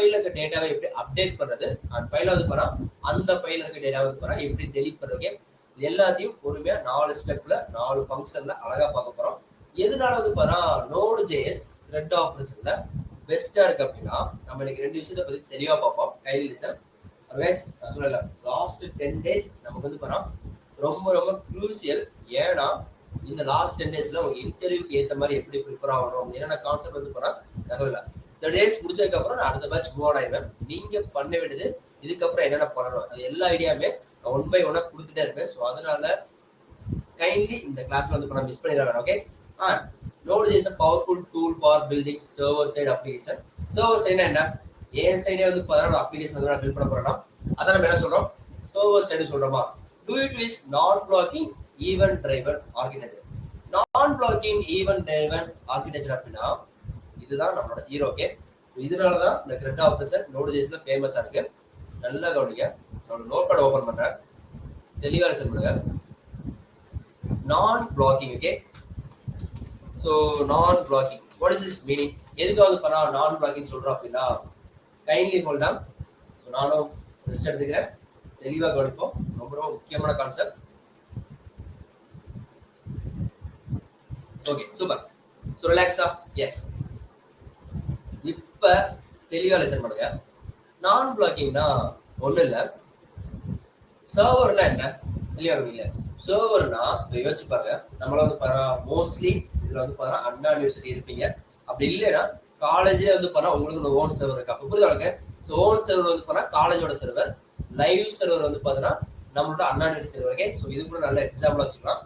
ஃபைல இருக்க டேட்டாவை எப்படி அப்டேட் பண்றது, அந்த ஃபைல வந்து பாரா அந்த ஃபைல இருக்க டேட்டாவை வந்து பாரா எப்படி டெலீட் பண்றது. எல்லாத்தையும் பொறுமையா 4 ஸ்டெப்ல 4 ஃபங்க்ஷன்ல அழகா பார்க்க போறோம். எதனால வந்து பாரா Node.js த்ரெட் ஆபரேஷன்ல பெஸ்டா இருக்கு அப்படின்னா நம்ம இன்னைக்கு 2 விஷயத்தை பத்தி தெளிவா பார்ப்போம். கைலி லிசன் கைஸ். நான் சொல்லல லாஸ்ட் 10 days நமக்கு வந்து பாரா ரொம்ப ரொம்ப க்ரூசியல். ஏன்னா இந்த லாஸ்ட் 10 daysல உங்க இன்டர்வியூக்கு ஏற்ற மாதிரி எப்படி ப்ரிப்பேர் ஆகணும், என்னென்ன கான்செப்ட் வந்து போறா தகவல். இந்த டேஸ் முடிச்சதுக்கு அப்புறம் நான் அடுத்த பேட்ச் மூவ் ஆயிடுவேன். நீங்க பண்ண வேண்டியது இதுக்கப்புறம் என்னென்ன பண்ணணும் அது எல்லா ஐடியாவுமே நான் 1 by 1 கொடுத்துட்டே இருப்பேன். ஸோ அதனால கைண்ட்லி இந்த கிளாஸ்ல வந்து பண்ண மிஸ் பண்ணிடுறேன். Okay. Node.js a powerful tool for building server side application. Server side என்ன ஏன் சைடே வந்து பாத்தீங்கன்னா அப்ளிகேஷன் வந்து நான் பில்ட் பண்ண போறேன்னா அதான் நம்ம என்ன சொல்றோம், சர்வர் சைடு சொல்றோமா. Do it with non-blocking event driven architecture. Non-blocking event driven architecture அப்படின்னா இதுதான் நம்மளோட ஹீரோ. ஓகே. இதனாலதான் இந்த த்ரெட் ஆபரேஷன் Node.jsல ஃபேமஸா இருக்கு. நல்லா கவனிங்க. நான் நோட் பேட் ஓபன் பண்றேன், தெளிவா லிசன் பண்ணுங்க. non-blocking. Okay. So non-blocking, what is this meaning? எதுக்காக பண்ணா non-blocking சொல்றோம் அப்படின்னா கைண்ட்லி ஹோல்ட் ஆன். ஸோ நானும் ரெஸ்ட் எடுத்துக்கிறேன், தெளிவாக கவனிப்போம். ரொம்ப ரொம்ப முக்கியமான கான்செப்ட். Okay super. ஸோ ரிலாக்ஸா. எஸ், இப்ப தெளிவா லிசன் பண்ணுங்க. நான் பிளாக்கிங்னா ஒண்ணு இல்ல, சர்வர்னா என்ன தெளிவா இல்ல. சர்வர்னா யோசிச்சு பாருங்க, நம்மள வந்து பாருங்க மோஸ்ட்லி இதுல வந்து பாருங்க அண்ணா யூனிவர்சிட்டி இருப்பீங்க. அப்படி இல்லைன்னா காலேஜே வந்து பாருங்க உங்களுக்கு ஓன் சர்வர் இருக்கு. அப்ப புரியுதாங்க. ஸோ ஓன் சர்வர் வந்து பாருங்க காலேஜோட சர்வர், லைவ் சர்வர் வந்து பாத்தீங்கன்னா நம்மளோட அண்ணா யூனிவர்சிட்டி சர்வர். ஓகே. ஸோ இது கூட நல்ல எக்ஸாம்பிள் வச்சுக்கலாம்.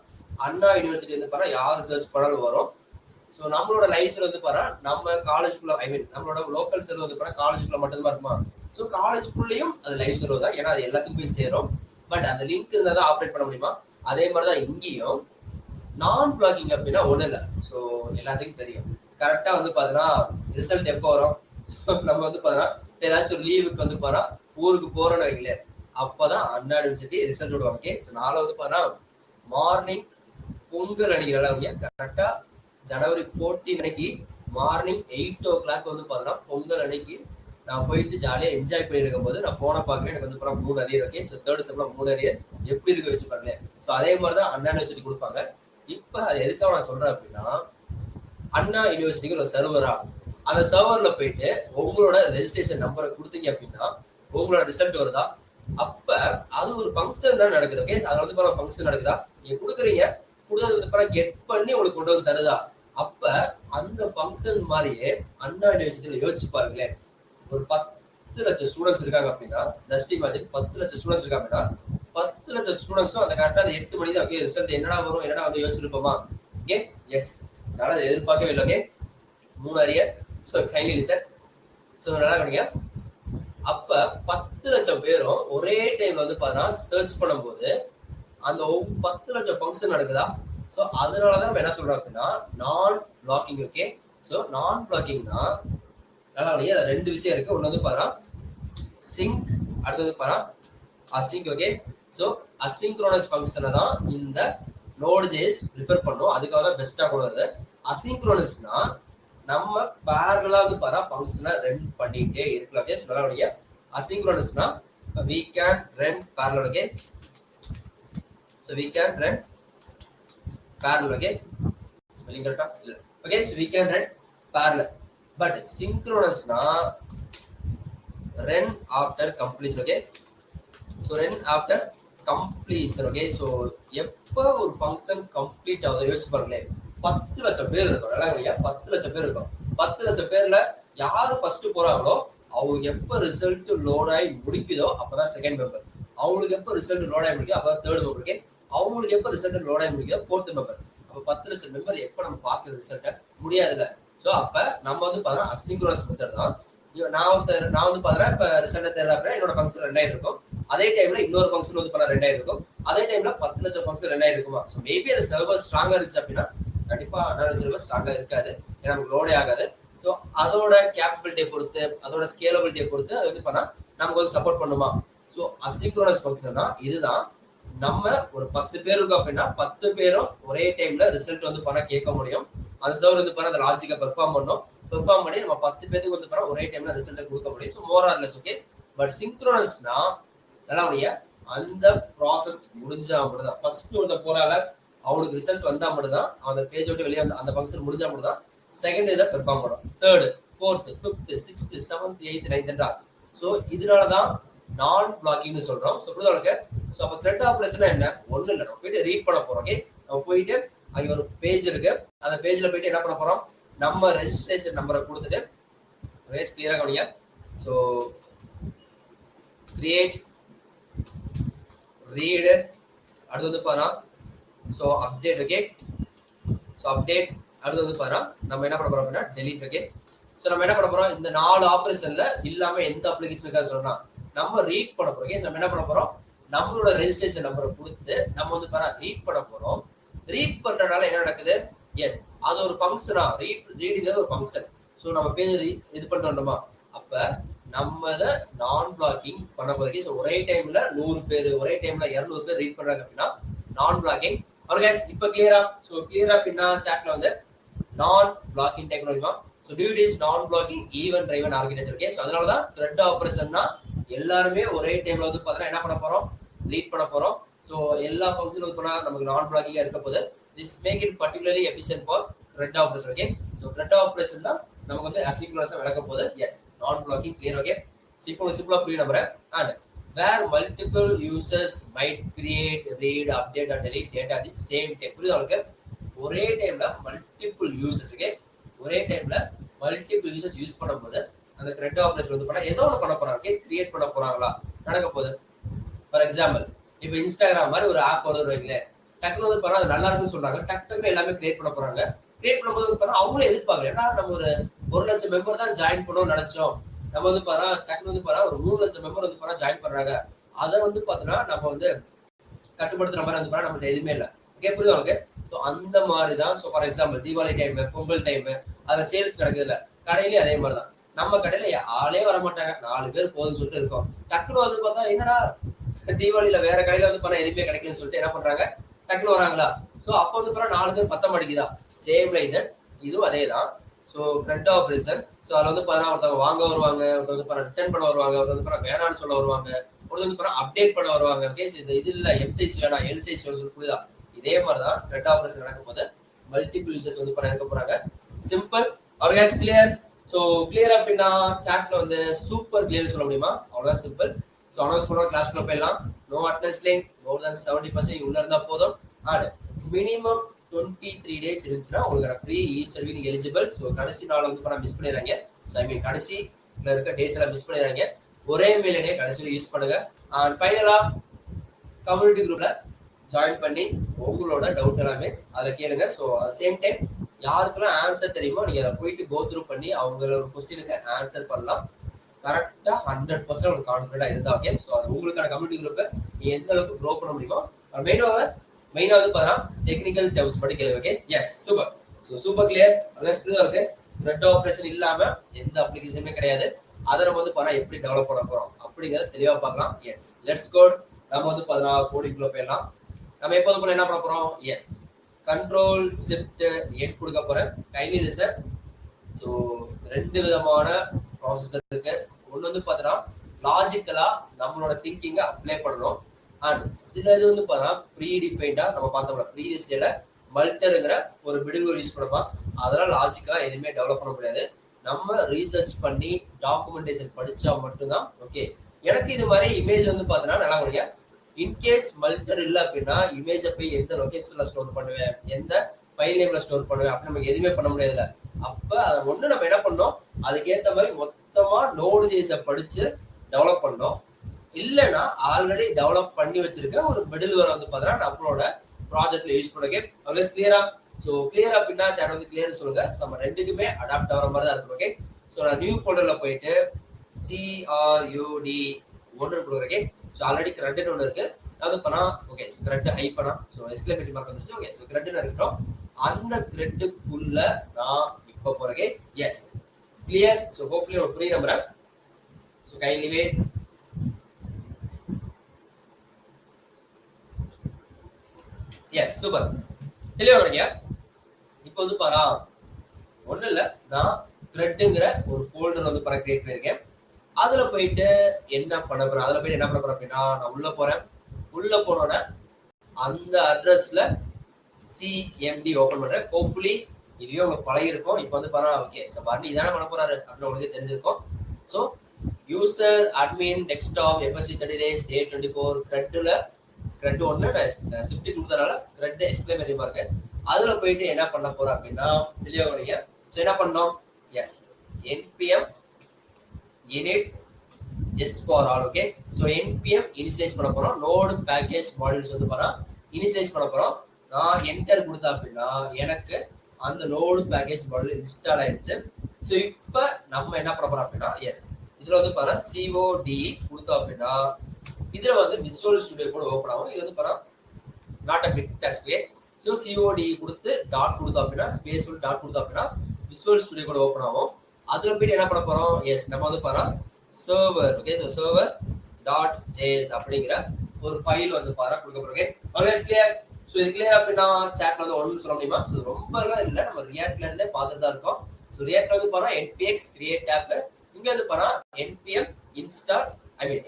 அண்ணா யூனிவர்சிட்டி வந்து பாருங்க யாரு சர்ச் பண்ணாலும் வரும். ஸோ நம்மளோட லைவ் சர்வர் வந்து பாருங்க நம்ம காலேஜுக்குள்ள, ஐ மீன் நம்மளோட லோக்கல் சர்வர் வந்து பாருங்க காலேஜுக்குள்ள மட்டும்தான் இருக்குமா. ஸோ காலேஜுக்குள்ளேயும் அது லைவ் சர்வர் தான், ஏன்னா அது எல்லாத்துக்கும் போய் சேரும். பட் அந்த லிங்க் இருந்தால் தான் ஆப்ரேட் பண்ண முடியுமா. அதே மாதிரிதான் இங்கேயும் நான் பிளாக்கிங் அப்படின்னா ஒண்ணு இல்லை. ஸோ எல்லாத்துக்கும் தெரியும் கரெக்டா வந்து பாத்தீங்கன்னா ரிசல்ட் எப்போ வரும். ஸோ நம்ம வந்து பாத்தீங்கன்னா ஏதாச்சும் ஒரு லீவுக்கு வந்து பாத்தீங்கன்னா ஊருக்கு போறோம்னு வைங்களேன், அப்பதான் அண்ணா யூனிவர்சிட்டி ரிசல்ட் விடுவாங்க. ஓகே. ஸோ நாளை வந்து பாத்தீங்கன்னா மார்னிங் பொங்கல் அன்னைக்கு கரெக்டா ஜனவரி 14 அன்னைக்கு மார்னிங் 8 o'clock வந்து பாத்தீங்கன்னா பொங்கல் அன்னைக்கு நான் போயிட்டு ஜாலியா என்ஜாய் பண்ணிருக்கும் போது நான் போன பாக்குறேன். எனக்கு வந்து பாத்தீங்கன்னா 3 அரியர். ஓகே. ஸோ தேர்ட் செம்ல 3 அரியர் எப்படி இருக்க வச்சு பாருங்களேன். ஸோ அதே மாதிரிதான் அண்ணா யூனிவர்சிட்டி கொடுப்பாங்க. இப்ப அது எதுக்காக நான் சொல்றேன் அப்படின்னா அண்ணா யூனிவர்சிட்டிக்கு ஒரு சர்வரா, அந்த சர்வர்ல போயிட்டு உங்களோட ரெஜிஸ்ட்ரேஷன் நம்பரை கொடுத்தீங்க அப்படின்னா உங்களோட ரிசல்ட் வருதா. அப்ப அது ஒரு ஃபங்க்ஷன் தான் நடக்குது. ஓகே. அதுல வந்து பாருங்க ஃபங்க்ஷன் நடக்குதா, நீங்க கொடுக்குறீங்க, கொடுத்தது வந்து பாருங்க கெட் பண்ணி உங்களுக்கு கொண்டு வந்து தருதா. அப்ப அந்த ஃபங்க்ஷன் மாதிரியே அண்ணா யூனிவர்சிட்டியில யோசிச்சு பாருங்களேன். ஒரு 10 லட்சம் ஸ்டூடெண்ட்ஸ் இருக்காங்க அப்படின்னா, ஜஸ்ட் இமேஜின் 10 லட்சம் ஸ்டூடெண்ட்ஸ் இருக்காங்க அப்படின்னா 10 லட்சம் ஸ்டூடெண்ட்ஸும் அந்த கரெக்டா அந்த 8 மணி தான். ஓகே. ரிசல்ட் என்னடா வரும் என்னடா வந்து யோசிச்சிருப்போமா. ஓகே. எஸ், அதனால எதிர்பார்க்கவே இல்லை. Okay. 3 arrear. So kindly listen. So நல்லா கவனிங்க. அப்ப 10 லட்சம் பேரும் ஒரே டைம்ல வந்து பாத்தீங்கன்னா சர்ச் பண்ணும்போது அந்த 10 லட்சம் ஃபங்க்ஷன் நடக்குதா. ஸோ அதனாலதான் நம்ம என்ன சொல்றோம் அப்படின்னா நான் பிளாக்கிங். ஓகே. ஸோ நான் பிளாக்கிங்னா நல்லா கவனிங்க, அது 2 விஷயம் இருக்கு. ஒண்ணு வந்து பாத்தீங்கன்னா சிங்க், அடுத்தது பாத்தீங்கன்னா அசிங்க். ஓகே. ஸோ அசிங்க்ரோனஸ் ஃபங்க்ஷனை தான் இந்த Node.js ப்ரிஃபர் பண்ணும். அதுக்காக தான் பெஸ்டா கொடுக்குது. அசிங்க்ரோனஸ்னா நம்ம பேரலா வந்து பாத்தா ஃபங்க்ஷனை ரன் பண்ணிட்டே இருக்கலாம். ஓகே. நல்லா கவனிங்க. அசிங்க்ரோனஸ்னா we can run parallel. Okay. So we can run parallel. Okay. Spelling correct? Okay. So we can run parallel. But synchronous na run after completion. Okay. So run after completion. Okay. So எப்ப ஒரு function complete ஆகுது யோசிச்சு பாருங்களேன். 10 லட்சம் பேர் இருக்கும். நல்லா கவனிங்க. 10 லட்சம் பேர் இருக்கும். 10 லட்சம் பேர்ல யாரு ஃபர்ஸ்ட் போறாங்களோ அவங்களுக்கு எப்ப ரிசல்ட் லோட் ஆகி முடிக்குதோ அப்பதான் செகண்ட் மெம்பர். அவங்களுக்கு எப்ப ரிசல்ட் லோட் ஆகி முடிக்குதோ அப்பதான் தேர்ட் மெம்பர். அவங்களுக்கு எப்ப ரிசல்ட் லோட் ஆகி முடிக்குதோ ஃபோர்த் மெம்பர். அப்ப 10 லட்சம் மெம்பர் எப்ப நம்ம பாக்குற ரிசல்ட்ட முடியாதுல்ல. சோ அப்ப நம்ம வந்து பாத்தீங்கன்னா அசிங்க்ரோனஸ் மெத்தட் தான். நான் வந்து பாத்தீங்கன்னா இப்ப ரிசல்ட் தேர்தல் அப்படின்னா என்னோட ஃபங்க்ஷன் 2000 இருக்கும். அதே டைம்ல இன்னொரு ஃபங்க்ஷன் வந்து பண்ண 2000 இருக்கும். அதே டைம்ல 10 லட்சம் ஃபங்க்ஷன் 2000 இருக்குமா. சோ மேபி அந்த சர்வர் ஸ்ட்ராங்கா இருந்துச்சு அப்படின்னா கண்டிப்பா அனாலிசிஸ் சர்வர் ஸ்ட்ராங்கா இருக்காது, ஏன்னா நமக்கு லோடே ஆகாது. ஸோ அதோட கேப்பபிலிட்டியை பொறுத்து அதோட ஸ்கேலபிலிட்டியை பொறுத்து அது வந்து பண்ணா நமக்கு வந்து சப்போர்ட் பண்ணுமா. ஸோ அசிங்க்ரோனஸ் ஃபங்க்ஷன்னா இதுதான். நம்ம ஒரு 10 பேர் இருக்கோம் அப்படின்னா 10 பேரும் ஒரே டைம்ல ரிசல்ட் வந்து பண்ண கேட்க முடியும். அந்த சர்வர் வந்து பண்ண அந்த லாஜிக்கை பெர்ஃபார்ம் பண்ணும். பெர்ஃபார்ம் பண்ணி நம்ம 10 பேருக்கு வந்து ஒரே டைம்ல ரிசல்ட் கொடுக்க முடியும். So more or less okay. But சிங்க்ரோனஸ்னா நல்லபடியா அந்த ப்ராசஸ் முடிஞ்சா மட்டும்தான். ஃபர்ஸ்ட் ஒருத்த போறால அவனுக்கு ரிசல்ட் வந்தா மட்டும்தான் அந்த பேஜ் விட்டு வெளியே அந்த ஃபங்க்ஷன் முடிஞ்சா மட்டும்தான் செகண்ட் இதை பெர்ஃபார்ம் பண்ணும். Third, fourth, fifth, sixth, seventh, eighth, நைன்த்ன்றா. ஸோ இதனாலதான் நான் பிளாக்கிங்னு சொல்றோம். ஸோ புரியுதா? ஸோ அப்போ த்ரெட் ஆப்ரேஷன் என்ன? ஒண்ணு இல்லை, நம்ம போயிட்டு ரீட் பண்ண போறோம். ஓகே, நம்ம போயிட்டு அங்க ஒரு பேஜ் இருக்கு, அந்த பேஜ்ல போயிட்டு என்ன பண்ண போறோம், நம்ம ரெஜிஸ்ட்ரேஷன் நம்பரை கொடுத்துட்டு கிளியரா கவனிங்க. ஸோ கிரியேட், ரீடு, அடுத்து வந்து பாருங்க so update. Okay, so update அடுத்து வந்து பாருங்க நம்ம என்ன பண்ண போறோம் அப்படின்னா டெலீட். ஓகே, ஸோ நம்ம என்ன பண்ண போறோம், இந்த 4 ஆப்ரேஷன்ல இல்லாம எந்த அப்ளிகேஷன் இருக்காது சொல்றோம், நம்ம ரீட் பண்ண போறோம். நம்ம என்ன பண்ண போறோம், நம்மளோட ரெஜிஸ்ட்ரேஷன் நம்பரை கொடுத்து நம்ம வந்து பாருங்க ரீட் பண்ண போறோம். ரீட் பண்றதுனால என்ன நடக்குது, எஸ் அது ஒரு ஃபங்க்ஷனா, ரீடிங் ஒரு ஃபங்க்ஷன். ஸோ நம்ம பேஜ் இது பண்றோமா, அப்ப நம்ம இதை நான் பிளாக்கிங் பண்ண போறீங்க. ஸோ ஒரே டைம்ல 100 பேர், ஒரே டைம்ல 200 பேர் ரீட் பண்றாங்க அப்படின்னா நான் பிளாக்கிங். இப்ப கிளியரா? ஸோ கிளியரா அப்படின்னா சாட்ல வந்து non blocking technology. So dude is non blocking event driven architecture. Okay, so அதனாலதான் த்ரெட் ஆபரேஷன்னா எல்லாருமே ஒரே டைம்ல வந்து பார்த்தீங்கன்னா என்ன பண்ண போறோம், ரீட் பண்ண போறோம். ஸோ எல்லா ஃபங்க்ஷனும் வந்து பண்ணா நமக்கு நான் பிளாக்கிங்கா இருக்க போது. This make it particularly efficient for thread operation. Okay, so thread operation தான் நமக்கு வந்து அசிங்க்ரோனஸா விளக்க போகுது. எஸ், நான் பிளாக்கிங் கிளியர். ஓகே, சிம்பிளா புரிய நம்புறேன். And where multiple users might create, read, update and delete data at the same time. புரியுதா உங்களுக்கு? ஒரே டைம்ல மல்டிபிள் யூசர்ஸ். ஓகே, ஒரே டைம்ல மல்டிபிள் யூசர்ஸ் யூஸ் பண்ணும்போது அந்த த்ரெட் ஆபரேஷன் வந்து பண்ணா ஏதோ ஒன்று பண்ண போறாங்க. கிரியேட் பண்ண போறாங்களா நடக்க போகுது. ஃபார் எக்ஸாம்பிள் இப்போ இன்ஸ்டாகிராம் மாதிரி ஒரு ஆப் வருது வைங்களேன், டக்குனு வந்து பண்ணா அது நல்லா இருக்குன்னு சொல்றாங்க, டக்குனு எல்லாமே கிரியேட் பண்ண போறாங்க. கிரியேட் பண்ணும்போது பண்ணா அவங்களும் எதிர்பார்க்கல, ஏன்னா நம்ம ஒரு 1 லட்சம் மெம்பர் தான் ஜாயின் பண்ணணும்னு நினைச்சோம். நம்ம வந்து பாரா டக்குனு வந்து பாரா ஒரு 3 லட்சம் மெம்பர் வந்து பாரா ஜாயின் பண்றாங்க. அதை வந்து பாத்தீங்கன்னா நம்ம வந்து கட்டுப்படுத்துற மாதிரி வந்து பாரா நம்மகிட்ட எதுவுமே இல்லை. ஓகே, புரியுதா உங்களுக்கு? ஸோ அந்த மாதிரி தான். So for example Deepavali time, Pongal time, அதுல சேல்ஸ் நடக்குது இல்லை, கடையிலேயே அதே மாதிரி தான். நம்ம கடையில ஆளே வர மாட்டாங்க, 4 பேர் போதும்னு சொல்லிட்டு இருக்கோம். டக்குனு வந்து பார்த்தா என்னடா தீபாவளியில வேற கடையில வந்து பண்ண எதுவுமே கிடைக்குன்னு சொல்லிட்டு என்ன பண்றாங்க, டக்குனு வராங்களா. ஸோ அப்போ வந்து பாரா 4 பேர் பத்த மாட்டேங்குதா. சேம் லைக் தட் இதுவும் அதே தான். So thread operation. ஸோ அதில் வந்து பாத்தீங்கன்னா ஒருத்தவங்க வாங்க வருவாங்க, ஒருத்தர் வந்து ரிட்டர்ன் பண்ண வருவாங்க, ஒருத்தர் வந்து வேணான்னு சொல்ல வருவாங்க, ஒருத்தர் வந்து அப்டேட் பண்ண வருவாங்க. ஓகே, இது இல்ல எம் சைஸ் வேணாம் எல் சைஸ் வேணும் சொல்லி புரியுதா. இதே மாதிரிதான் த்ரெட் ஆபரேஷன் நடக்கும் போது மல்டிபிள் யூசர்ஸ் வந்து இருக்க போறாங்க. Simple. Organise clear? So clear அப்படின்னா சாட்ல வந்து சூப்பர் கிளியர் சொல்ல முடியுமா, அவ்வளவுதான் சிம்பிள். ஸோ அனௌன்ஸ் பண்ணுவோம், கிளாஸ்ல போயிடலாம். நோ அட்டெண்டன்ஸ் லிங்க் மோர் தென் 70% உள்ள இருந்தா போதும். அண்ட் மினிமம் 23 days இருந்துச்சுன்னா உங்களுக்கு ஃப்ரீ இ-சர்வீஸ் நீங்க எலிஜிபிள். ஸோ கடைசி நாள் வந்து பண்ண மிஸ் பண்ணிடுறாங்க. ஸோ ஐ மீன் கடைசியில் இருக்க டேஸ் எல்லாம் மிஸ் பண்ணிடுறாங்க. ஒரே மெயில் ஐடியை கடைசியில் யூஸ் பண்ணுங்க. அண்ட் ஃபைனலா கம்யூனிட்டி குரூப்ல ஜாயின் பண்ணி உங்களோட டவுட் எல்லாமே அதை கேளுங்க. ஸோ அட் சேம் டைம் யாருக்கெல்லாம் ஆன்சர் தெரியுமோ நீங்க அதை போயிட்டு கோ த்ரூ பண்ணி அவங்களோட கொஸ்டினுக்கு ஆன்சர் பண்ணலாம். கரெக்டா 100% உங்களுக்கு கான்ஃபிடண்டா இருந்தா ஓகே. ஸோ அது உங்களுக்கான கம்யூனிட்டி குரூப்பை நீ எந்த அளவுக்கு க்ரோ பண்ண முடியுமோ மெயினா வந்து பார்த்தா டெக்னிக்கல் டெர்ம்ஸ் படி கேள்வி. Okay, yes super. So super clear. இருக்கு த்ரெட் ஆபரேஷன் இல்லாம எந்த அப்ளிகேஷனுமே கிடையாது. அதை நம்ம வந்து பார்த்தா எப்படி டெவலப் பண்ண போறோம் அப்படிங்கிறத தெளிவா பார்க்கலாம். Yes, let's code. நம்ம வந்து பார்த்தா கோடிங்குள்ள போயிடலாம். நம்ம எப்போது போல என்ன பண்ண போறோம், எஸ் கண்ட்ரோல் ஷிஃப்ட் எட் கொடுக்க போறேன். கைலி லிசன். ஸோ 2 விதமான ப்ராசஸர் இருக்கு. ஒன்று வந்து பார்த்தா லாஜிக்கலா நம்மளோட திங்கிங்கை அப்ளை பண்ணணும். அண்ட் சில இது வந்து பார்த்தா ப்ரீ டிஃபைன்டா நம்ம பார்த்தோம்னா ப்ரீவியஸ் டேல மல்டருங்கிற ஒரு மிடில் யூஸ் பண்ணலாம். அதெல்லாம் லாஜிக்கலா எதுவுமே டெவலப் பண்ண முடியாது. நம்ம ரீசர்ச் பண்ணி டாக்குமெண்டேஷன் படிச்சா மட்டும்தான் ஓகே. எனக்கு இது மாதிரி இமேஜ் வந்து பார்த்தீங்கன்னா நல்லா கொடுங்க. இன்கேஸ் மல்டர் இல்லை அப்படின்னா இமேஜை போய் எந்த லொகேஷன்ல ஸ்டோர் பண்ணுவேன், எந்த ஃபைல் நேம்ல ஸ்டோர் பண்ணுவேன் அப்படின்னு நமக்கு எதுவுமே பண்ண முடியாதுல்ல. அப்ப அதை ஒண்ணு நம்ம என்ன பண்ணோம், அதுக்கேற்ற மாதிரி மொத்தமா நோடு ஜேஸை படிச்சு டெவலப் பண்ணோம். இல்லைன்னா ஆல்ரெடி டெவலப் பண்ணி வச்சிருக்க ஒரு மிடில் வேர் வந்து பார்த்தீங்கன்னா நம்மளோட ப்ராஜெக்ட்ல யூஸ் பண்ணுங்க. ஓகே கிளியரா? ஸோ கிளியர் அப்படின்னா சேனல் வந்து கிளியர் சொல்லுங்க. ஸோ நம்ம ரெண்டுக்குமே அடாப்ட் ஆகிற மாதிரி தான் இருக்கும். ஓகே, ஸோ நான் நியூ ஃபோல்டர்ல போயிட்டு CRUD ஒன்று கொடுக்குறேன். ஸோ ஆல்ரெடி கிரெட்னு ஒன்று இருக்கு. அது பண்ணா ஓகே. ஸோ கிரெட் ஹை பண்ணா ஸோ எக்ஸ்கிளமேட்டிவ் மார்க் வந்துருச்சு. ஓகே, ஸோ கிரெட்னு இருக்கட்டும். அந்த கிரெட்டுக்குள்ள நான் இப்போ போறேன். Yes clear. ஸோ ஹோப்ஃபுல்லி ஒரு புரிய நம்புறேன். So kindly wait. Yes super. தெளிவா வரீங்க. இப்போ வந்து பாரா ஒன்றும் இல்லை, நான் த்ரெட்ங்கிற ஒரு ஃபோல்டர் வந்து பாருங்க கிரியேட் பண்ணியிருக்கேன். அதுல போயிட்டு என்ன பண்ண போறேன், அதுல போயிட்டு என்ன பண்ண போறேன் அப்படின்னா, நான் உள்ள போறேன். உள்ள போனோன்னா அந்த அட்ரஸ்ல சிஎம்டி ஓபன் பண்றேன். ஹோப்ஃபுல்லி இதுவே உங்களுக்கு பழகி இருக்கும். இப்போ வந்து பாருங்க, ஓகே ஸோ பர்னி இதானே பண்ண போறாரு அப்படின்னு உங்களுக்கு தெரிஞ்சிருக்கும். So user admin desktop FSC 30 days டே 24 க்ரெட்ல க்ரெட் ஒன்று நான் ஷிஃப்ட் கொடுத்தனால க்ரெட் எக்ஸ்பிளைன் பண்ணி பாருங்க. அதுல போயிட்டு என்ன பண்ண போறோம் அப்படின்னா வெளியே. ஸோ என்ன பண்ணோம், yes npm init s for all. Okay so npm initialise பண்ண போறோம். நோடு பேக்கேஜ் மாடியூல்ஸ் வந்து பாருங்க இனிஷியலைஸ் பண்ண போறோம். நான் என்டர் கொடுத்தா அப்படின்னா எனக்கு அந்த நோடு பேக்கேஜ் மாடியூல் இன்ஸ்டால் ஆயிடுச்சு. ஸோ இப்போ நம்ம என்ன பண்ண போறோம் அப்படின்னா, எஸ் இதுல வந்து பாருங்க CODE கொடுத்தோம் அப்படின்னா இதுல வந்து விசுவல் ஸ்டுடியோ கூட ஓப்பன் ஆகும். இது வந்து பாருங்க not a big task. So CODE கொடுத்து டாட் கொடுத்தோம் அப்படின்னா ஸ்பேஸ் டாட் கொடுத்தோம் அப்படின்னா விசுவல் ஸ்டுடியோ கூட ஓப்பன் ஆகும். அதுல போயிட்டு என்ன பண்ண போறோம், எஸ் நம்ம வந்து பாருங்க server. Okay so server dot JS அப்படிங்கிற ஒரு ஃபைல் வந்து பாருங்க கொடுக்க போறோம். Always clear. ஸோ இது கிளியர் அப்படின்னா சேட்ல வந்து ஒன்று சொல்ல முடியுமா? ஸோ ரொம்ப எல்லாம் இல்லை, நம்ம ரியாக்ட்ல இருந்தே பார்த்துட்டு தான் இருக்கோம். ஸோ ரியாக்ட்ல வந்து பாருங்க npx கிரியேட் ஆப், இங்க வந்து பாருங்க npm install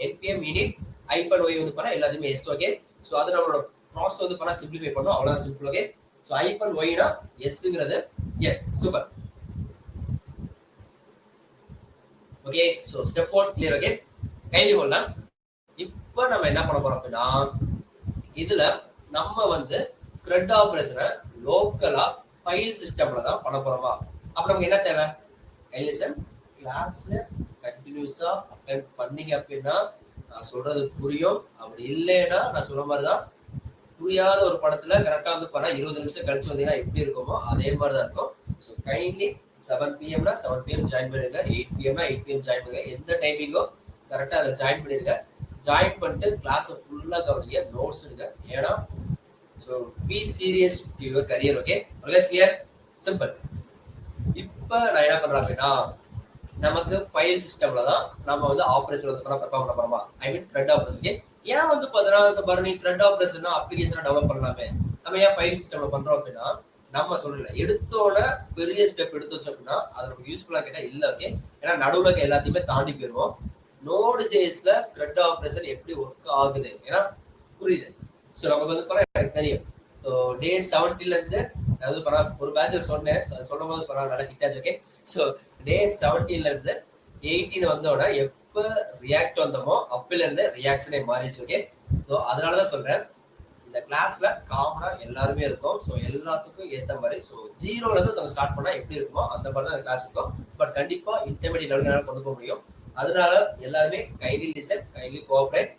npm init -y வந்து பாருங்க எல்லாத்தையுமே எஸ். ஓகே ஸோ அது நம்மளோட ப்ராசஸ் வந்து பாருங்க சிம்பிளிஃபை பண்ணோம், அவ்வளவுதான் சிம்பிள். ஓகே ஸோ -y எஸ்ங்கிறது yes. Super. Okay so step 1 clear. Okay kindly hold. இப்போ நம்ம என்ன பண்ண போறோம் அப்படின்னா, இதுல நம்ம வந்து க்ரெட் ஆபரேஷனை லோக்கலா ஃபைல் சிஸ்டம்ல தான் பண்ண போறோமா? அப்ப நமக்கு என்ன தேவை, கைலிசன் கிளாஸ் கண்டினியூஸா அப்ளை பண்ணீங்க அப்படின்னா நான் சொல்றது புரியும். அப்படி இல்லைன்னா நான் சொல்ற மாதிரிதான் புரியாத ஒரு படத்துல கரெக்டா வந்து பண்ணா 20 நிமிஷம் கழிச்சு வந்தீங்கன்னா எப்படி இருக்குமோ அதே மாதிரிதான் இருக்கும். So kindly 7 PM 7 PM join பண்ணிருங்க, 8 PM 8 PM ஜாயின் பண்ணுங்க. எந்த டைமிங்கோ கரெக்டா அதில் ஜாயின் பண்ணிருங்க. ஜாயின் பண்ணிட்டு கிளாஸ் ஃபுல்லா கவனிங்க, நோட்ஸ் எடுங்க. ஏன்னா so be serious to your career. Okay clear, simple. இப்போ நான் என்ன பண்றேன் அப்படின்னா, நமக்கு ஃபைல் சிஸ்டம்ல தான் நம்ம வந்து ஆப்ரேஷன் வந்து பெர்ஃபார்ம் பண்ண போறோமா, ஐ மீன் த்ரெட் ஆப்ரேஷன். ஓகே ஏன் வந்து பாத்தீங்கன்னா த்ரெட் ஆப்ரேஷன் அப்ளிகேஷனை டெவலப் பண்ணலாமே, நம்ம ஏன் ஃபைல் சிஸ்டம்ல பண்றோம் அப்படின்னா, நம்ம சொல்லல எடுத்தோட பெரிய ஸ்டெப் எடுத்து வச்சோம் அப்படின்னா அது நமக்கு யூஸ்ஃபுல்லா கேட்டா இல்ல. ஓகே ஏன்னா நடுவுல எல்லாத்தையுமே தாண்டி போயிருவோம். நோடு ஜேஎஸ்ல த்ரெட் ஆப்ரேஷன் எப்படி ஒர்க் ஆகுது ஏன்னா புரியுது. ஸோ நமக்கு வந்து எனக்கு தெரியும். ஸோ டே 70ல இருந்து அதாவது ஒரு பேட்ச் சொன்னேன், சொல்லும் போது நல்லா ஹிட் ஆச்சு. ஓகே ஸோ டே 70ல இருந்து 18 வந்தோட எப்ப ரியாக்ட் வந்தோமோ அப்பல இருந்து ரியாக்ஷனே மாறிடுச்சு. ஓகே ஸோ அதனாலதான் சொல்றேன் இந்த கிளாஸ்ல காமனா எல்லாருமே இருக்கும். ஸோ எல்லாத்துக்கும் ஏற்ற மாதிரி ஸோ 0ல இருந்து நம்ம ஸ்டார்ட் பண்ணா எப்படி இருக்குமோ அந்த மாதிரி தான் கிளாஸ் இருக்கும். பட் கண்டிப்பா இன்டர்மீடியட் லெவலுக்கு கொண்டு போக முடியும். அதனால எல்லாருமே கைலி லிசன், கைலி கோஆபரேட்,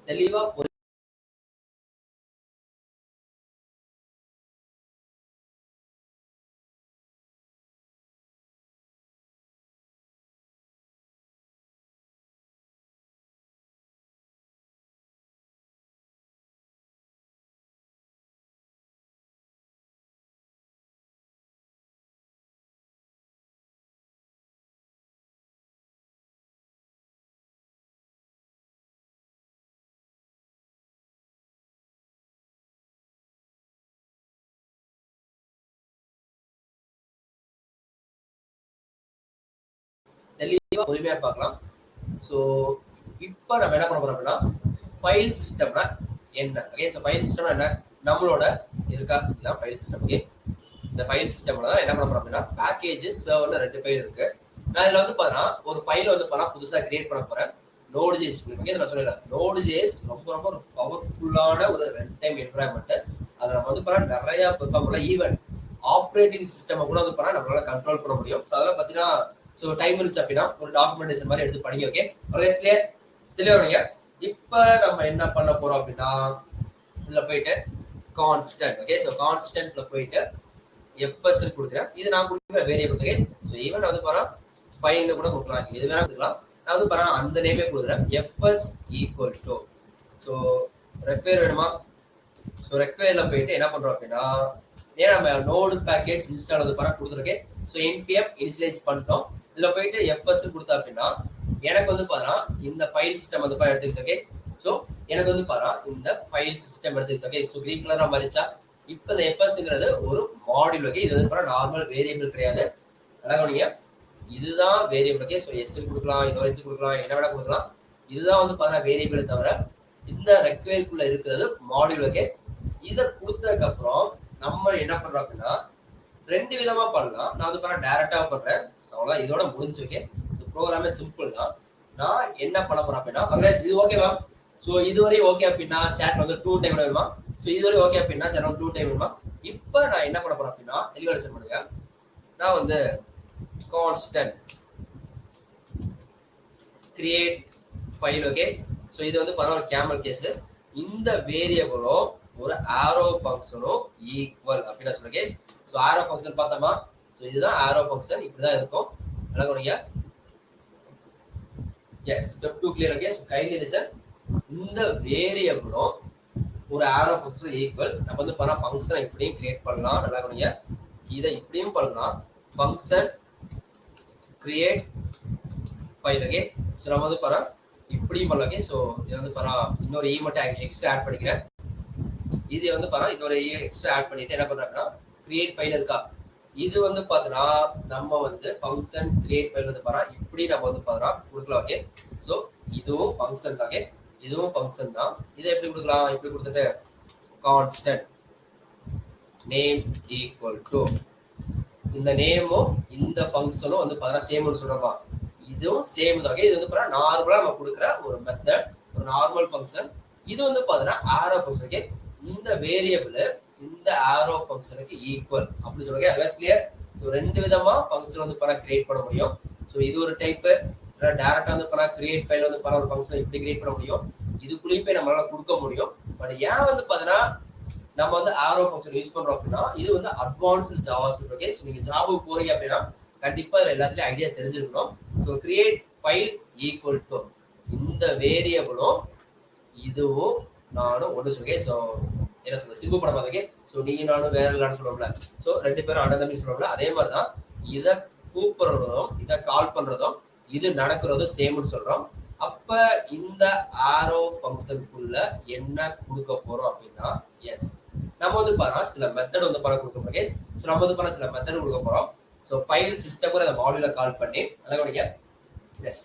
தெளிவா தெளிவா பொறுமையா பார்க்கலாம். ஸோ இப்போ நம்ம என்ன பண்ண போறோம் அப்படின்னா, ஃபைல் சிஸ்டம்னா என்ன? ஓகே ஸோ ஃபைல் சிஸ்டம் என்ன, நம்மளோட இருக்கா இதுதான் ஃபைல் சிஸ்டம். ஓகே இந்த ஃபைல் சிஸ்டம்ல தான் என்ன பண்ண போறோம் அப்படின்னா, பேக்கேஜஸ் சர்வர்ல 2 ஃபைல் இருக்கு. நான் இதுல வந்து பாத்தீங்கன்னா ஒரு ஃபைல் வந்து புதுசா கிரியேட் பண்ண போறேன். நோடு.js. ஓகே நான் சொல்லிடுறேன், நோடு.js ரொம்ப ரொம்ப ஒரு பவர்ஃபுல்லான ஒரு ரன் டைம் என்விரான்மெண்ட். அதுல நம்ம வந்து நிறைய பெர்ஃபார்ம் பண்ணலாம். ஈவன் ஆப்ரேட்டிங் சிஸ்டம் கூட வந்து நம்மளால கண்ட்ரோல் பண்ண முடியும். ஸோ அதெல்லாம் பாத்தீங்கன்னா ஸோ டைம் இருந்துச்சு அப்படின்னா ஒரு டாக்குமெண்டேஷன் மாதிரி எடுத்து படிங்க. ஓகே கிளியர் தெளிவாக. இப்போ நம்ம என்ன பண்ண போறோம் அப்படின்னா, இதுல போயிட்டு கான்ஸ்டன்ட். ஓகே ஸோ கான்ஸ்டன்ட்ல போயிட்டு எஃப்எஸ் கொடுக்குறேன். இது நான் கொடுக்குற வேரியபிள். ஓகே ஸோ ஈவன் வந்து ஃபைல்ல கூட கொடுக்கலாம், எது வேணா கொடுக்கலாம். நான் வந்து அந்த நேமே கொடுக்குறேன், FS equal to. So require வேணுமா? ஸோ ரெக்வயர்ல போயிட்டு என்ன பண்றோம் அப்படின்னா, ஏன் நம்ம நோடு பேக்கேஜ் இன்ஸ்டால் வந்து கொடுத்துருக்கேன். ஸோ npm இனிஷியலைஸ் பண்ணிட்டோம். இதுல போயிட்டு எஃப்எஸ் கொடுத்தா அப்படின்னா எனக்கு வந்து இந்த ஃபைல் சிஸ்டம் வந்து எடுத்துக்கிச்சு. ஓகே ஸோ எனக்கு வந்து இந்த ஃபைல் சிஸ்டம் எடுத்துக்கிச்சு. ஓகே ஸோ கிரீன் கலரா மாறிச்சா, இப்ப இந்த எஃப்எஸ்ங்கிறது ஒரு மாடியூல். ஓகே, இது வந்து நார்மல் வேரியபிள் கிடையாது. அழகா இதுதான் வேரியபிள். ஓகே, ஸோ எஸ் கொடுக்கலாம், இன்னொரு எஸ் கொடுக்கலாம், என்ன வேணா கொடுக்கலாம். இதுதான் வந்து பார்த்தா வேரியபிள் தவிர இந்த ரெக்வயர்க்குள்ள இருக்கிறது மாடியூல். ஓகே, இதை கொடுத்ததுக்கு அப்புறம் நம்ம என்ன பண்றோம் அப்படின்னா ரெண்டு விதமா பண்ணலாம். நான் வந்து டைரக்டா பண்றேன். அவ்வளவுதான், இதோட முடிஞ்சு. ஓகே, ப்ரோக்ராமே சிம்பிள் தான். நான் என்ன பண்ண போறேன் அப்படின்னா இது ஓகேவா? ஸோ இதுவரை ஓகே அப்படின்னா சேட் வந்து 2 டைம் வேணுமா? ஸோ இதுவரை ஓகே அப்படின்னா சேனல் 2 டைம் வேணுமா? இப்போ நான் என்ன பண்ண போறேன் அப்படின்னா தெளிவாக லிசன் பண்ணுங்க. நான் வந்து constant create file. Okay, so இது வந்து ஒரு கேமல் கேஸ். இந்த வேரியபிளும் ஒரு ஆரோ ஃபங்க்ஷனும் ஈக்குவல் அப்படின்னு சொல்லுங்க. ஸோ ஆரோ ஃபங்க்ஷன் பார்த்தோமா? ஸோ இதுதான் ஆரோ ஃபங்க்ஷன், இப்படிதான் இருக்கும். அழகுங்க. Yes, step 2 clear. Okay, so kindly listen. இந்த வேரியபிளும் ஒரு ஆரோ ஃபங்க்ஷன் ஈக்குவல். நம்ம வந்து ஃபங்க்ஷனை இப்படியும் கிரியேட் பண்ணலாம். நல்லா கவனிங்க, இதை இப்படியும் பண்ணலாம். Function create file. Okay, so நம்ம வந்து இப்படியும் பண்ணலாம். ஓகே, ஸோ இது வந்து இன்னொரு ஈ மட்டும் எக்ஸ்ட்ரா ஆட் பண்ணிக்கிறேன். இது வந்து இன்னொரு எக்ஸ்ட்ரா ஆட் பண்ணிட்டு என்ன பண்றாங்கன்னா கிரியேட் ஃபைல் இருக்கா, இது வந்து பார்த்தோன்னா நம்ம வந்து ஃபங்க்ஷன் கிரியேட் ஃபைல் வந்து இப்படி நம்ம வந்து கொடுக்கலாம். ஓகே, ஸோ இதுவும் ஃபங்க்ஷன் தான். ஓகே, இதுவும் ஃபங்க்ஷன் தான். இதை எப்படி கொடுக்கலாம்? இப்படி கொடுத்துட்டு கான்ஸ்டன்ட் நேம் ஈக்குவல் டு இந்த நேமும் இந்த ஃபங்க்ஷனும் வந்து சேம்னு சொல்றோமா? இதுவும் சேம் தான். ஓகே, இது வந்து நார்மலா நம்ம கொடுக்குற ஒரு மெத்தட், ஒரு நார்மல் ஃபங்க்ஷன். இது வந்து ஆரோ ஃபங்க்ஷன். ஓகே, இந்த வேரியபிள் இந்த ஆரோ ஃபங்க்ஷனுக்கு ஈக்குவல் அப்படி சொல்லுங்க. அதான் கிளியர். ஸோ ரெண்டு விதமா ஃபங்க்ஷன் வந்து கிரியேட் பண்ண முடியும். ஸோ இது ஒரு டைப். டைரக்டா வந்து கிரியேட் ஃபைல் வந்து ஒரு ஃபங்க்ஷன் இப்படி கிரியேட் பண்ண முடியும். இதுக்குள்ளேயும் போய் நம்மளால கொடுக்க முடியும். பட் ஏன் வந்து நம்ம வந்து ஆரோ ஃபங்க்ஷன் யூஸ் பண்றோம் அப்படின்னா இது வந்து அட்வான்ஸ்டு ஜாவாஸ்கிரிப்ட். ஓகே, ஸோ நீங்க ஜாபுக்கு போறீங்க அப்படின்னா கண்டிப்பா எல்லாத்துலயும் ஐடியா தெரிஞ்சிருக்கணும். So create file equal to இந்த வேரியபிளும் இதுவும் நானும் ஒன்று சொல்லுங்க. ஸோ என்ன சொல்ல சிம்பு படம் பார்த்துக்கே. ஸோ நீ நானும் வேற இல்லைன்னு சொல்லுவோம்ல, ஸோ ரெண்டு பேரும் அண்ணன் தம்பி சொல்லுவோம்ல, அதே மாதிரிதான் இதை கூப்பிடுறதும் இதை கால் பண்றதும் இது நடக்கிறதும் சேம்னு சொல்றோம். அப்ப இந்த ஆரோ ஃபங்க்ஷனுக்குள்ள என்ன கொடுக்க போறோம் அப்படின்னா எஸ், நம்ம வந்து சில மெத்தட் வந்து கொடுக்க போறோம். ஸோ நம்ம வந்து சில மெத்தட் கொடுக்க போறோம். ஸோ ஃபைல் சிஸ்டம் அந்த மாடியூல கால் பண்ணி அழகா எஸ்.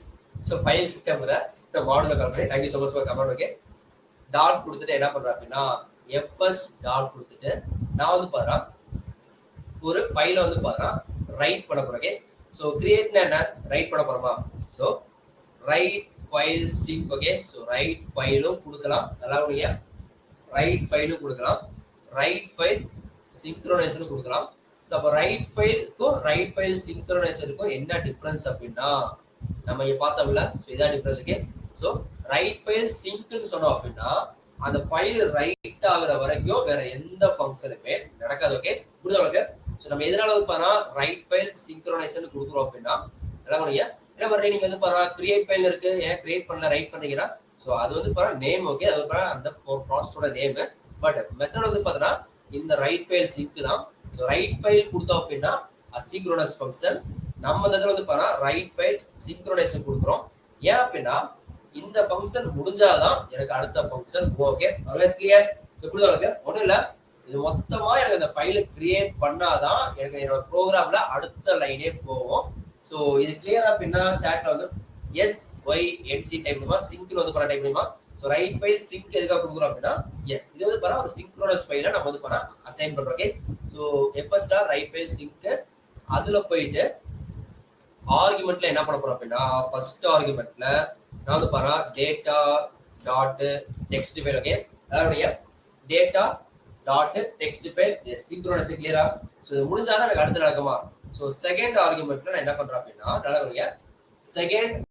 ஸோ ஃபைல் சிஸ்டம் இந்த மாடியூல கால் பண்ணி thank you so much for comment. Okay, dot கொடுத்துட்டு என்ன பண்றேன் அப்படின்னா எஃப்எஸ் டாட் கொடுத்துட்டு நான் வந்து ஒரு ஃபைலை வந்து ரைட் பண்ண போறேன். ஓகே, ஸோ கிரியேட்னா என்ன? ரைட் பண்ண போறோமா? So write file sync. Okay, so write ஃபைலும் கொடுக்கலாம். நல்லா இல்லையா? ரைட் ஃபைலும் கொடுக்கலாம், ரைட் ஃபைல் சிங்க்ரோனைசரும் கொடுக்கலாம். ஸோ அப்போ ரைட் ஃபைலுக்கும் ரைட் ஃபைல் சிங்க்ரோனைசருக்கும் என்ன டிஃபரன்ஸ் அப்படின்னா நம்ம இங்க பார்த்தோம்ல, ஸோ இதான் difference. Okay, so write file சிங்க்னு சொன்னோம் அப்படின்னா அந்த ஃபைல் ரைட் ஆகுற வரைக்கும் வேற எந்த ஃபங்க்ஷனுமே நடக்காது. ஓகே, புரியுதா? ஸோ நம்ம எதனால வந்து ரைட் ஃபைல் சிங்க்ரோனைசேஷன் கொடுக்குறோம் அப்படின்னா எல்லாம் என்ன பண்றீங்க? நீங்க வந்து கிரியேட் ஃபைல் இருக்கு, ஏன் கிரியேட் பண்ணல ரைட் பண்ணீங்கன்னா ஸோ அது வந்து நேம். ஓகே, அது அந்த ப்ராசஸோட நேம். பட் மெத்தட் வந்து பார்த்தோன்னா இந்த ரைட் ஃபைல் சிங்க் தான். ஸோ ரைட் ஃபைல் கொடுத்தோம் அப்படின்னா அசிங்க்ரோனஸ் ஃபங்க்ஷன். நம்ம இந்த வந்து ரைட் ஃபைல் சிங்க்ரோனைசேஷன் கொடுக்குறோம். ஏன் அப்படின்னா இந்த ஃபங்க்ஷன் முடிஞ்சாதான் எனக்கு அடுத்த ஃபங்க்ஷன். Okay, clear? புரியுதா? ஒன்றும் இல்லை, இது மொத்தமா எனக்கு இந்த ஃபைலை கிரியேட் பண்ணாதான் எனக்கு என்னோட ப்ரோக்ராம்ல அடுத்த லைனே போகும். ஸோ இது கிளியர் அப்படின்னா சாட்ல வந்து எஸ் ஒய் என்சி டைப் பண்ணுமா, சிங்க்னு வந்து டைப் பண்ணுமா. ஸோ ரைட் ஃபைல் சிங்க் எதுக்காக கொடுக்குறோம் அப்படின்னா எஸ், இது வந்து ஒரு சிங்க்ரோனஸ் ஃபைலை நம்ம வந்து அசைன் பண்றோம். ஓகே, ஸோ எப்பஸ்டா ரைட் ஃபைல் சிங்க் அதுல போயிட்டு ஆர்குமெண்ட்ல என்ன பண்ண போறோம் அப்படின்னா ஃபர்ஸ்ட் ஆர்குமெண்ட்ல நான் வந்து data dot text file. Okay, அதோடைய data dot text file synchronous. கிளியரா? ஸோ இது முடிஞ்சாதான் எனக்கு அடுத்து நடக்குமா? ஸோ செகண்ட் ஆர்குமெண்ட்ல நான் என்ன பண்றேன் அப்படின்னா நல்லா செகண்ட்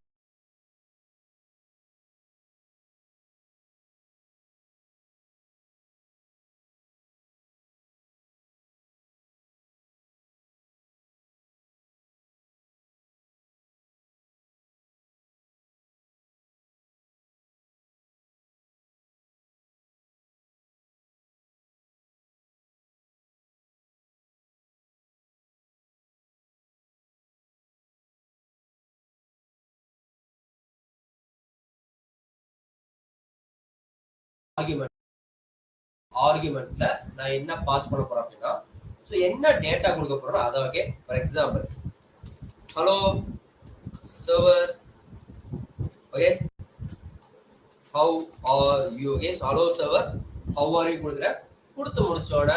ஆர்குமெண்ட் ஆர்குமெண்ட்ல நான் என்ன பாஸ் பண்ண போறேன் அப்படின்னா, ஸோ என்ன டேட்டா கொடுக்க போறோம் அதை okay. For example hello server okay how are you okay. So hello server how are you கொடுக்குறேன். கொடுத்து முடிச்சோட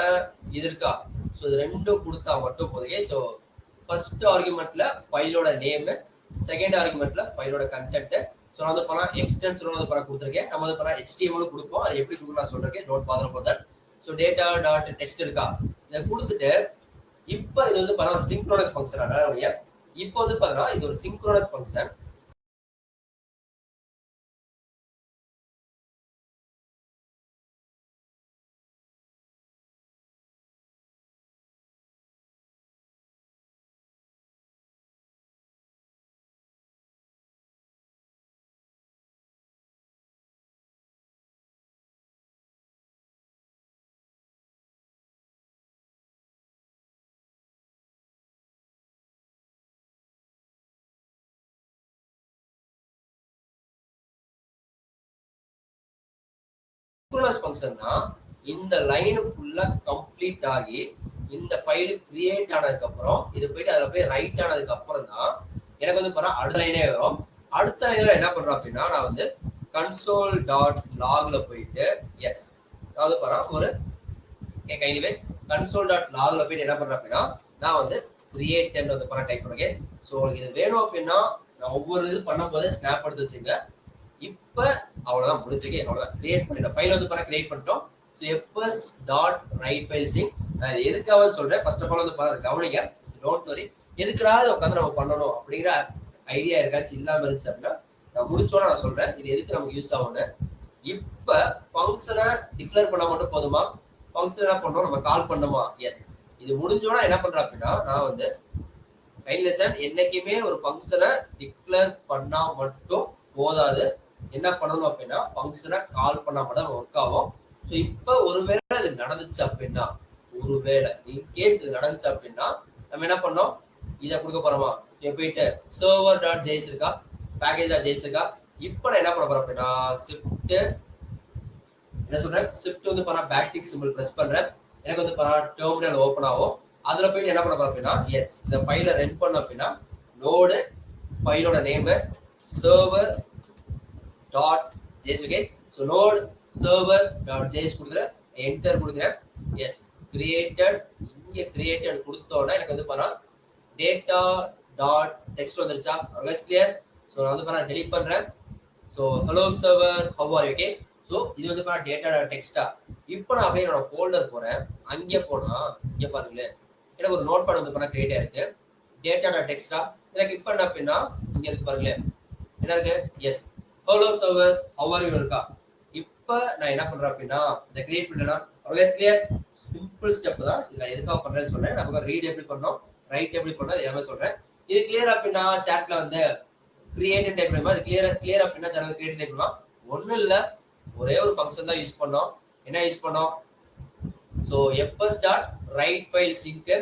இது இருக்கா, ஸோ இது ரெண்டும் கொடுத்தா மட்டும் போதுங்க. ஸோ ஃபர்ஸ்ட் ஆர்குமெண்ட்ல ஃபைலோட நேம், செகண்ட் ஆர்குமெண்ட்ல ஃபைலோட கண்டென்ட். ஸோ நான் வந்து பண்ணா எக்ஸ்டென்ஷன் வந்து பண்ண கொடுத்துருக்கேன். நம்ம வந்து பண்ணா HTML கொடுப்போம். அது எப்படி கொடுக்கணும் நான் சொல்றேன், don't father about that. So data dot text இருக்கா, இதை கொடுத்துட்டு இப்போ இது வந்து பண்ணா ஒரு சிங்க்ரோனஸ் ஃபங்க்ஷன். இப்போ வந்து பார்த்தா இது ஒரு சிங்க்ரோனஸ் ஃபங்க்ஷன். சிங்க்ரோனஸ் ஃபங்க்ஷன்னா இந்த லைன் ஃபுல்லா கம்ப்ளீட் ஆகி இந்த ஃபைல் கிரியேட் ஆனதுக்கு அப்புறம் இது போயிட்டு அதுல போய் ரைட் ஆனதுக்கு அப்புறம் தான் எனக்கு வந்து பாரு அடுத்த லைனே வரும். அடுத்த லைன்ல என்ன பண்றோம் அப்படின்னா, நான் வந்து கன்சோல் டாட் லாக்ல போயிட்டு எஸ் அதாவது பாரு ஒரு கையிலுமே கன்சோல் டாட் லாக்ல போயிட்டு என்ன பண்றேன் அப்படின்னா, நான் வந்து கிரியேட் வந்து பண்ண டைப் பண்ணுங்க. ஸோ இது வேணும் அப்படின்னா நான் ஒவ்வொரு இது பண்ணும் போதே ஸ்னாப் எடுத்து வச்சுங்க. இப்ப அவ்வளவுதான் முடிஞ்சுக்கே, அவ்வளவுதான் கிரியேட் பண்ணிட்டோம். ஃபைல் வந்து பண்ண கிரியேட் பண்ணிட்டோம். So FS dot write file Singh. நான் எதுக்காக சொல்றேன், ஃபர்ஸ்ட் ஆஃப் ஆல் வந்து கவனிங்க, டோன்ட் வரி. எதுக்காக உட்காந்து நம்ம பண்ணணும் அப்படிங்கிற ஐடியா இருக்காச்சும் இல்லாம இருந்துச்சு அப்படின்னா நான் முடிச்சோட நான் சொல்றேன் இது எதுக்கு நமக்கு யூஸ் ஆகும்னு. இப்ப ஃபங்க்ஷனை டிக்ளேர் பண்ணா மட்டும் போதுமா, ஃபங்க்ஷன் என்ன பண்றோம் நம்ம கால் பண்ணோமா, எஸ். இது முடிஞ்சோன்னா என்ன பண்றேன் அப்படின்னா, நான் வந்து கைலெசன் என்னைக்குமே ஒரு ஃபங்க்ஷனை டிக்ளேர் பண்ணா மட்டும் போதாது, என்ன பண்ணணும் அப்படின்னா ஃபங்க்ஷனை கால் பண்ணா மட்டும் ஒர்க் ஆகும். ஸோ இப்போ ஒருவேளை அது நடந்துச்சு அப்படின்னா, ஒருவேளை இன்கேஸ் இது நடந்துச்சு அப்படின்னா நம்ம என்ன பண்ணோம், இதை கொடுக்க போறோமா, போயிட்டு சர்வர் டாட் ஜேஸ் இருக்கா, பேக்கேஜ் டாட் ஜேஸ் இருக்கா. இப்போ நான் என்ன பண்ண போறேன் அப்படின்னா ஷிஃப்ட் என்ன சொல்றேன், ஷிஃப்ட் வந்து பண்ணா பேக்டிக் சிம்பிள் பிரஸ் பண்றேன். எனக்கு வந்து பண்ணா டெர்மினல் ஓப்பன் ஆகும். அதுல போயிட்டு என்ன பண்ண போறேன் அப்படின்னா எஸ் இந்த ஃபைலை ரன் பண்ணோம் அப்படின்னா நோடு ஃபைலோட name server dot JS okay. So node server dot JS கொடுக்குறேன், என்டர் கொடுக்குறேன். எஸ் கிரியேட்டட், இங்கே கிரியேட்டட் கொடுத்தோன்னா எனக்கு வந்து பண்ணா டேட்டா டாட் டெக்ஸ்ட் வந்துருச்சா, கிளியர். ஸோ நான் வந்து பண்ணா டெலிட் பண்றேன். So hello server how are you okay. So இது வந்து பண்ணா டேட்டா டாட் டெக்ஸ்டா. இப்போ நான் அப்படியே என்னோட ஃபோல்டர் போறேன். அங்கே போனா இங்கே பாருங்களேன் எனக்கு ஒரு நோட் பேட் வந்து பண்ணா கிரியேட் ஆயிருக்கு, டேட்டா டாட் டெக்ஸ்டா. எனக்கு இப்போ என்ன அப்படின்னா இங்க இருக்கு பாருங்களேன் என்ன இருக்கு, yes hello server how are you இருக்கா. இப்போ நான் என்ன பண்றேன் அப்படின்னா இதை கிரியேட் பண்ணலாம். கிளியர், சிம்பிள் ஸ்டெப் தான். இதில் எதுக்காக பண்றேன்னு சொல்றேன். நம்ம ரீட் எப்படி பண்ணோம், ரைட் எப்படி பண்ணோம், எல்லாமே சொல்றேன். இது கிளியர் அப்படின்னா சாட்ல வந்து கிரியேட் டைப் பண்ணுமா, அது கிளியர் அப்படின்னா சேனல் கிரியேட் டைப் பண்ணலாம். ஒன்றும் இல்லை, ஒரே ஒரு ஃபங்க்ஷன் தான் யூஸ் பண்ணோம். என்ன யூஸ் பண்ணோம், so FS dot write file sync.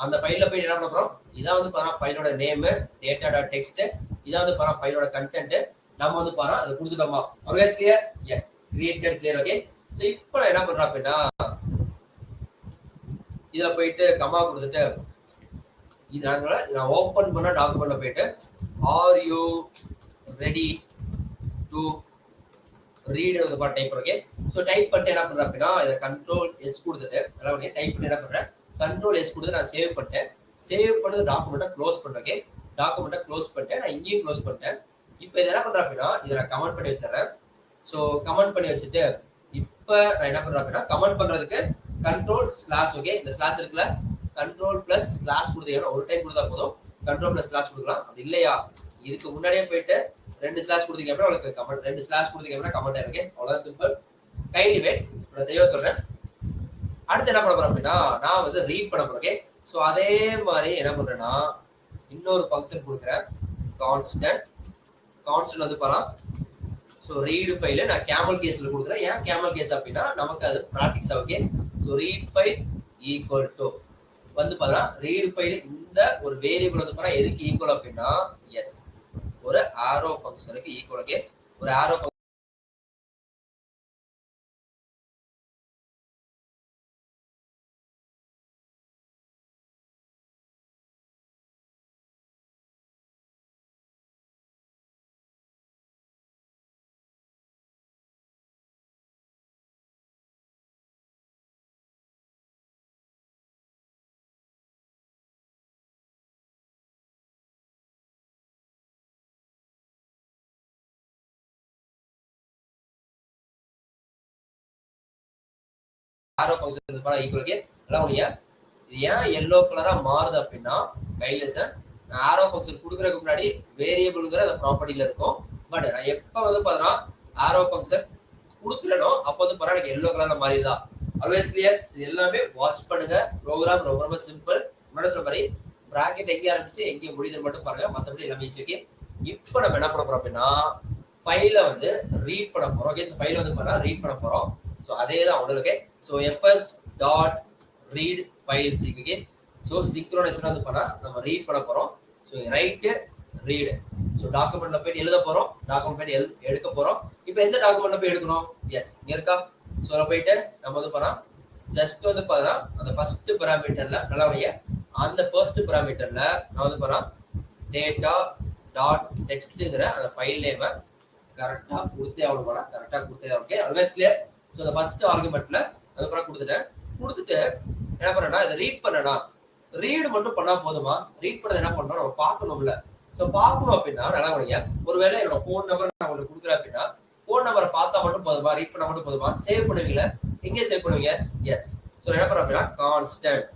அந்த ஃபைலில் போய் என்ன பண்ணுறோம், இதான் வந்து பாருங்க ஃபைலோட நேமு டேட்டா டாட் டெக்ஸ்ட், இதான் வந்து பாருங்க ஃபைலோட கண்டென்ட். நம்ம வந்து பாருங்க அதை கொடுத்துட்டோமா, always clear, yes created clear okay. So இப்போ நான் என்ன பண்ணுறேன் அப்படின்னா இதில் போயிட்டு கமா கொடுத்துட்டு இது நான் ஓப்பன் பண்ண டாக்குமெண்ட்ல போயிட்டு are you ready to read வந்து பார்த்து டைப் ஓகே. ஸோ டைப் பண்ணிட்டு என்ன பண்ணுறேன் அப்படின்னா இதை கண்ட்ரோல் எஸ் கொடுத்துட்டு எல்லாம் டைப் பண்ணி என்ன பண்ணுறேன், கண்ட்ரோல் எஸ் கொடுத்து நான் சேவ் பண்ணிட்டேன். சேவ் பண்ணது டாக்குமெண்ட்டை க்ளோஸ் பண்ணுறேன் ஓகே. டாக்குமெண்ட்டை க்ளோஸ் பண்ணிட்டேன், நான் இங்கேயும் க்ளோஸ் பண்ணிட்டேன். இப்போ இதை என்ன பண்ணுறேன் அப்படின்னா இதை நான் கமெண்ட் பண்ணி வச்சிடறேன். ஸோ கமெண்ட் பண்ணி வச்சுட்டு இப்போ நான் என்ன பண்ணுறேன் அப்படின்னா கமெண்ட் பண்ணுறதுக்கு கண்ட்ரோல் ஸ்லாஷ் ஓகே. இந்த ஸ்லாஷ் இருக்குல்ல, கண்ட்ரோல் பிளஸ் ஸ்லாஷ் கொடுத்தீங்கன்னா ஒரு டைம் கொடுத்தா போதும், கண்ட்ரோல் பிளஸ் ஸ்லாஷ் கொடுக்கலாம். அப்படி இல்லையா இதுக்கு முன்னாடியே போயிட்டு 2 ஸ்லாஷ் கொடுத்தீங்க அப்படின்னா உங்களுக்கு கமெண்ட், 2 ஸ்லாஷ் கொடுத்தீங்க அப்படின்னா கமெண்ட் இருக்கு. அவ்வளோதான் சிம்பிள். கைண்ட்லி வெயிட், நான் தெளிவாக சொல்றேன். அடுத்து என்ன பண்ண போறேன் அப்படின்னா நான் வந்து ரீட் பண்ண போறேன் ஓகே. ஸோ அதே மாதிரி என்ன பண்றேன்னா இன்னொரு ஃபங்க்ஷன் கொடுக்குறேன், கான்ஸ்டன்ட் வந்து பாருங்க. ஸோ ரீடு ஃபைல நான் கேமல் கேஸ்ல கொடுக்குறேன். ஏன் கேமல் கேஸ் அப்படின்னா நமக்கு அது practice okay. So read file equal to வந்து பாருங்க ரீடு ஃபைல் இந்த ஒரு வேரியபிள் வந்து பாருங்க எதுக்கு ஈக்குவல் அப்படின்னா எஸ் ஒரு ஆரோ ஃபங்க்ஷனுக்கு ஈக்குவல் ஓகே. ஒரு ஆரோ ஆரோ ஃபங்க்ஷன் வந்து பாருங்க ஈக்குவலுக்கு எல்லாம் உடைய இது ஏன் எல்லோ கலரா மாறுது அப்படின்னா கைலசன் ஆரோ ஃபங்க்ஷன் கொடுக்கறதுக்கு முன்னாடி வேரியபிள்ங்கிற அந்த ப்ராப்பர்ட்டில இருக்கும். பட் நான் எப்ப வந்து பாத்தீங்கன்னா ஆரோ ஃபங்க்ஷன் கொடுக்குறனோ அப்போ வந்து பாருங்க எனக்கு எல்லோ கலர்ல மாறிடுதா. Always clear. இது எல்லாமே வாட்ச் பண்ணுங்க. ப்ரோக்ராம் ரொம்ப ரொம்ப சிம்பிள். முன்னாடி சொன்ன மாதிரி பிராக்கெட் எங்கே ஆரம்பிச்சு எங்கே முடியுதுன்னு மட்டும் பாருங்க. மற்றபடி எல்லாமே ஈஸி. ஓகே, இப்போ நம்ம என்ன பண்ண போறோம் அப்படின்னா ஃபைலை வந்து ரீட் பண்ண போறோம். ஓகே, ஸோ ஃபைலை வந்து பாருங்க ரீட் பண்ண போறோம். ஸோ அதே தான் உங்களுக்கு. So fs dot read file okay. So synchronization வந்து பண்ணா நம்ம ரீட் பண்ண போறோம். So write read. ஸோ டாக்குமெண்ட்ல போயிட்டு எழுத போறோம். டாக்குமெண்ட் போயிட்டு எடுக்க போறோம். இப்போ எந்த டாக்குமெண்ட்ல போய் எடுக்கணும்? எஸ், இங்க இருக்கா. ஸோ போயிட்டு நம்ம வந்து பண்ணா ஜஸ்ட் வந்து பார்த்தா அந்த ஃபர்ஸ்ட் பராமீட்டர்ல நல்லபடியா அந்த ஃபர்ஸ்ட் பராமீட்டர்ல நான் வந்து பண்ணா டேட்டா டாட் டெக்ஸ்ட்ங்கிற அந்த ஃபைல் நேமை கரெக்டா கொடுத்தே ஆகணும். பண்ணா கரெக்டா கொடுத்தே. Okay, always clear. ஸோ அந்த ஃபர்ஸ்ட் ஆர்குமெண்ட்ல அதுக்கப்புறம் கொடுத்துட்டு என்ன பண்ணனா இதை ரீட் பண்ணனா ரீடு மட்டும் பண்ணா போதுமா? ரீட் பண்ணது என்ன பண்றோம் நம்ம பார்க்கணும்ல. ஸோ பார்க்கணும் அப்படின்னா நல்லா முடியா ஒருவேளை என்னோட ஃபோன் நம்பர் நான் உங்களுக்கு கொடுக்குறேன் அப்படின்னா ஃபோன் நம்பரை பார்த்தா மட்டும் போதுமா? ரீட் பண்ணா மட்டும் போதுமா? சேவ் பண்ணுவீங்களா? எங்கே சேவ் பண்ணுவீங்க? எஸ். ஸோ என்ன பண்ணுறோம் அப்படின்னா கான்ஸ்டன்ட்